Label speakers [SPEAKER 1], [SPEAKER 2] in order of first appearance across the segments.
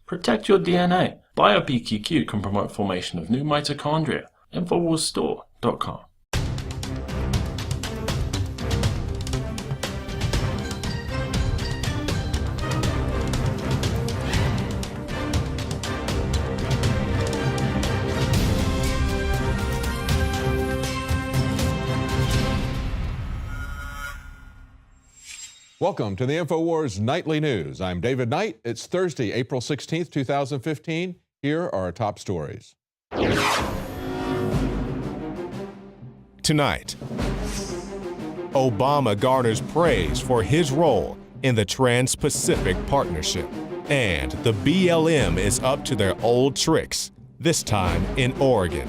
[SPEAKER 1] Protect your DNA. BioPQQ can promote formation of new mitochondria. Infowarsstore.com.
[SPEAKER 2] Welcome to the Infowars Nightly News. I'm David Knight. It's Thursday, April 16th, 2015. Here are our top stories.
[SPEAKER 3] Tonight, Obama garners praise for his role in the Trans-Pacific Partnership. And the BLM is up to their old tricks, this time in Oregon.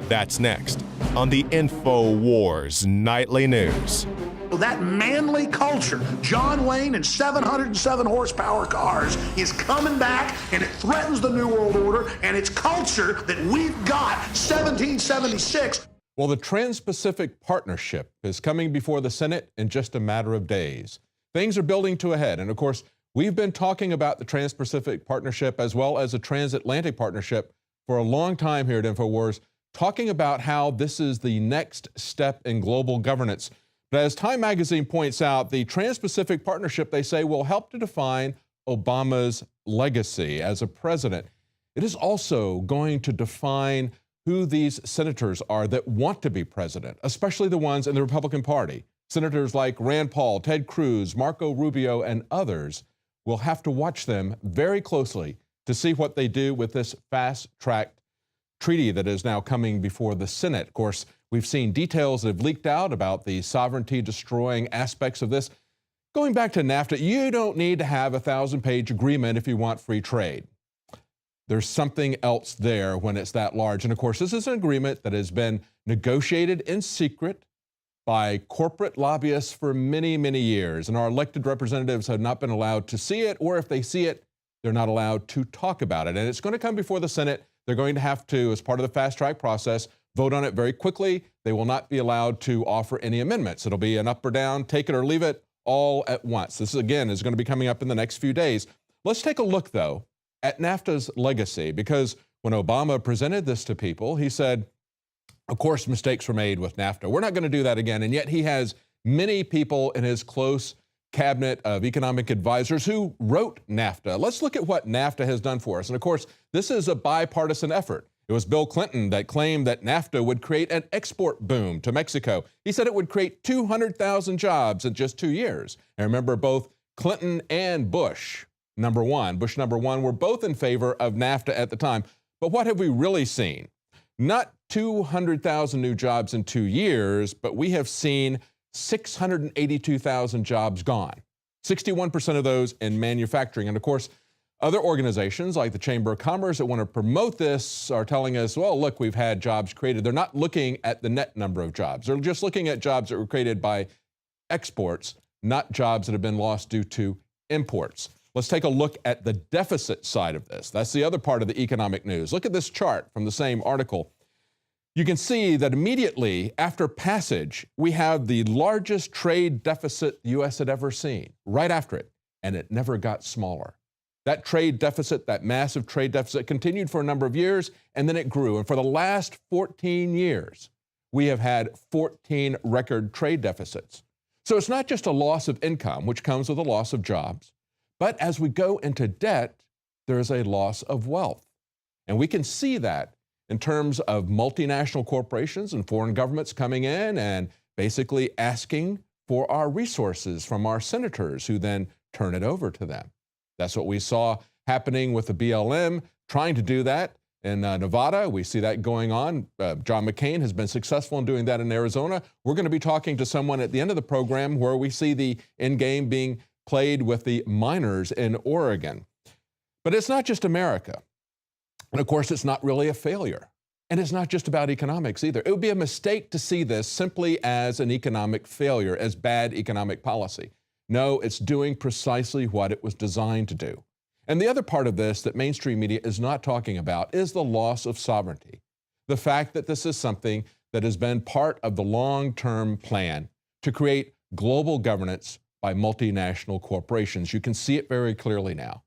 [SPEAKER 3] That's next on the Infowars Nightly News.
[SPEAKER 4] That manly culture, John Wayne and 707 horsepower cars, is coming back, and it threatens the New World Order, and it's culture that we've got 1776.
[SPEAKER 2] Well, the Trans-Pacific Partnership is coming before the Senate in just a matter of days. Things are building to a head, and of course, we've been talking about the Trans-Pacific Partnership as well as the Transatlantic Partnership for a long time here at Infowars, talking about how this is the next step in global governance. But as Time magazine points out, the Trans-Pacific Partnership, they say, will help to define Obama's legacy as a president. It is also going to define who these senators are that want to be president, especially the ones in the Republican Party. Senators like Rand Paul, Ted Cruz, Marco Rubio, and others will have to watch them very closely to see what they do with this fast-tracked treaty that is now coming before the Senate. Of course, we've seen details that have leaked out about the sovereignty-destroying aspects of this. Going back to NAFTA, you don't need to have a 1,000-page agreement if you want free trade. There's something else there when it's that large. And of course, this is an agreement that has been negotiated in secret by corporate lobbyists for many, many years. And our elected representatives have not been allowed to see it, or if they see it, they're not allowed to talk about it. And it's going to come before the Senate. They're going to have to, as part of the fast-track process, vote on it very quickly. They will not be allowed to offer any amendments. It'll be an up or down, take it or leave it, all at once. This, again, is going to be coming up in the next few days. Let's take a look, though, at NAFTA's legacy, because when Obama presented this to people, he said, of course, mistakes were made with NAFTA. We're not going to do that again. And yet he has many people in his close cabinet of economic advisors who wrote NAFTA. Let's look at what NAFTA has done for us. And of course, this is a bipartisan effort. It was Bill Clinton that claimed that NAFTA would create an export boom to Mexico. He said it would create 200,000 jobs in just 2 years. And remember, both Clinton and Bush number one were both in favor of NAFTA at the time. But what have we really seen? Not 200,000 new jobs in 2 years, but we have seen 682,000 jobs gone. 61% of those in manufacturing. And of course, other organizations like the Chamber of Commerce that want to promote this are telling us, well, look, we've had jobs created. They're not looking at the net number of jobs. They're just looking at jobs that were created by exports, not jobs that have been lost due to imports. Let's take a look at the deficit side of this. That's the other part of the economic news. Look at this chart from the same article. You can see that immediately after passage, we have the largest trade deficit the U.S. had ever seen, right after it, and it never got smaller. That trade deficit, that massive trade deficit, continued for a number of years, and then it grew. And for the last 14 years, we have had 14 record trade deficits. So it's not just a loss of income, which comes with a loss of jobs, but as we go into debt, there is a loss of wealth. And we can see that in terms of multinational corporations and foreign governments coming in and basically asking for our resources from our senators, who then turn it over to them. That's what we saw happening with the BLM, trying to do that in Nevada. We see that going on. John McCain has been successful in doing that in Arizona. We're going to be talking to someone at the end of the program where we see the end game being played with the miners in Oregon. But it's not just America. And of course, it's not really a failure. And it's not just about economics either. It would be a mistake to see this simply as an economic failure, as bad economic policy. No, it's doing precisely what it was designed to do. And the other part of this that mainstream media is not talking about is the loss of sovereignty. The fact that this is something that has been part of the long-term plan to create global governance by multinational corporations. You can see it very clearly now.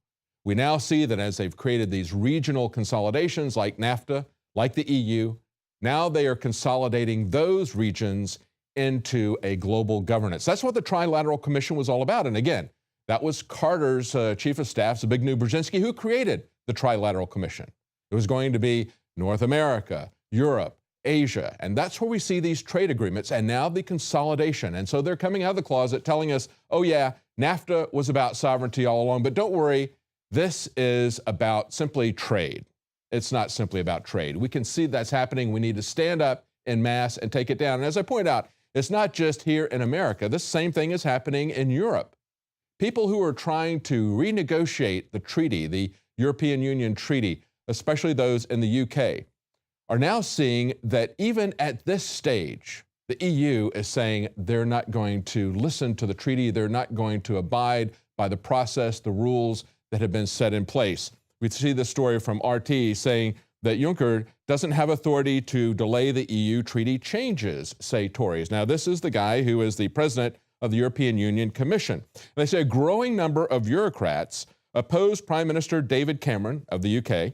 [SPEAKER 2] We now see that as they've created these regional consolidations like NAFTA, like the EU, now they are consolidating those regions into a global governance. That's what the Trilateral Commission was all about. And again, that was Carter's chief of staff, Zbigniew Brzezinski, who created the Trilateral Commission. It was going to be North America, Europe, Asia, and that's where we see these trade agreements and now the consolidation. And so they're coming out of the closet telling us, oh yeah, NAFTA was about sovereignty all along, but don't worry, this is about simply trade. It's not simply about trade. We can see that's happening. We need to stand up en masse and take it down. And as I point out, it's not just here in America. This same thing is happening in Europe. People who are trying to renegotiate the treaty, the European Union treaty, especially those in the UK, are now seeing that even at this stage, the EU is saying they're not going to listen to the treaty. They're not going to abide by the process, the rules that have been set in place. We see this story from RT saying that Juncker doesn't have authority to delay the EU treaty changes, say Tories. Now, this is the guy who is the president of the European Union Commission. They say a growing number of bureaucrats oppose Prime Minister David Cameron of the UK.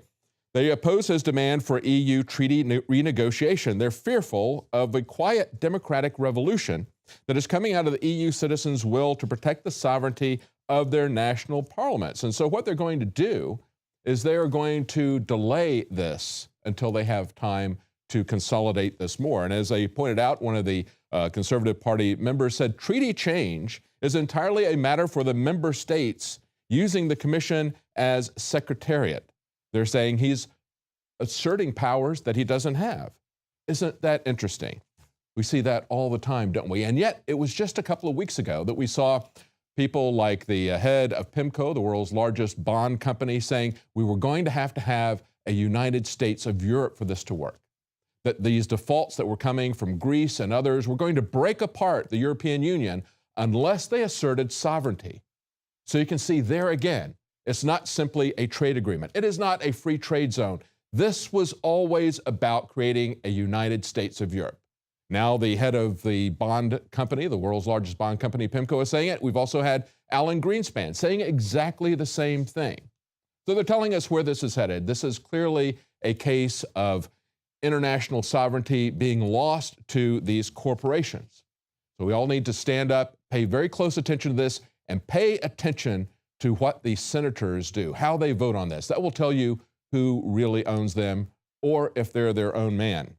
[SPEAKER 2] They oppose his demand for EU treaty renegotiation. They're fearful of a quiet democratic revolution that is coming out of the EU citizens' will to protect the sovereignty of their national parliaments. And so what they're going to do is they are going to delay this until they have time to consolidate this more. And as I pointed out, one of the Conservative Party members said treaty change is entirely a matter for the member states using the Commission as secretariat. They're saying he's asserting powers that he doesn't have. Isn't that interesting? We see that all the time, don't we? And yet it was just a couple of weeks ago that we saw people like the head of PIMCO, the world's largest bond company, saying we were going to have a United States of Europe for this to work. That these defaults that were coming from Greece and others were going to break apart the European Union unless they asserted sovereignty. So you can see there again, it's not simply a trade agreement. It is not a free trade zone. This was always about creating a United States of Europe. Now the head of the bond company, the world's largest bond company, PIMCO, is saying it. We've also had Alan Greenspan saying exactly the same thing. So they're telling us where this is headed. This is clearly a case of international sovereignty being lost to these corporations. So we all need to stand up, pay very close attention to this, and pay attention to what the senators do, how they vote on this. That will tell you who really owns them or if they're their own man.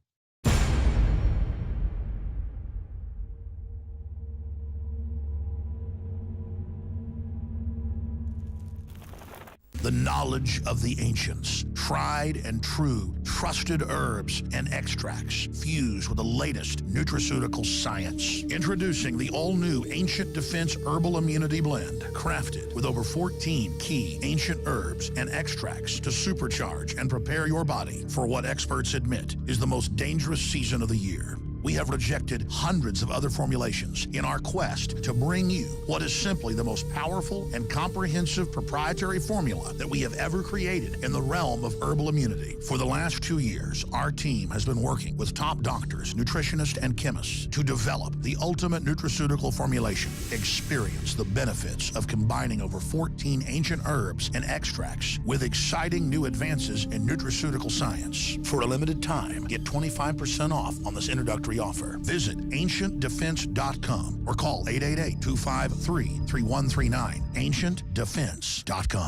[SPEAKER 4] The knowledge of the ancients, tried and true, trusted herbs and extracts fused with the latest nutraceutical science. Introducing the all-new Ancient Defense Herbal Immunity Blend, crafted with over 14 key ancient herbs and extracts to supercharge and prepare your body for what experts admit is the most dangerous season of the year. We have rejected hundreds of other formulations in our quest to bring you what is simply the most powerful and comprehensive proprietary formula that we have ever created in the realm of herbal immunity. For the last 2 years, our team has been working with top doctors, nutritionists, and chemists to develop the ultimate nutraceutical formulation. Experience the benefits of combining over 14 ancient herbs and extracts with exciting new advances in nutraceutical science. For a limited time, get 25% off on this introductory offer. Visit ancientdefense.com or call 888-253-3139. ancientdefense.com.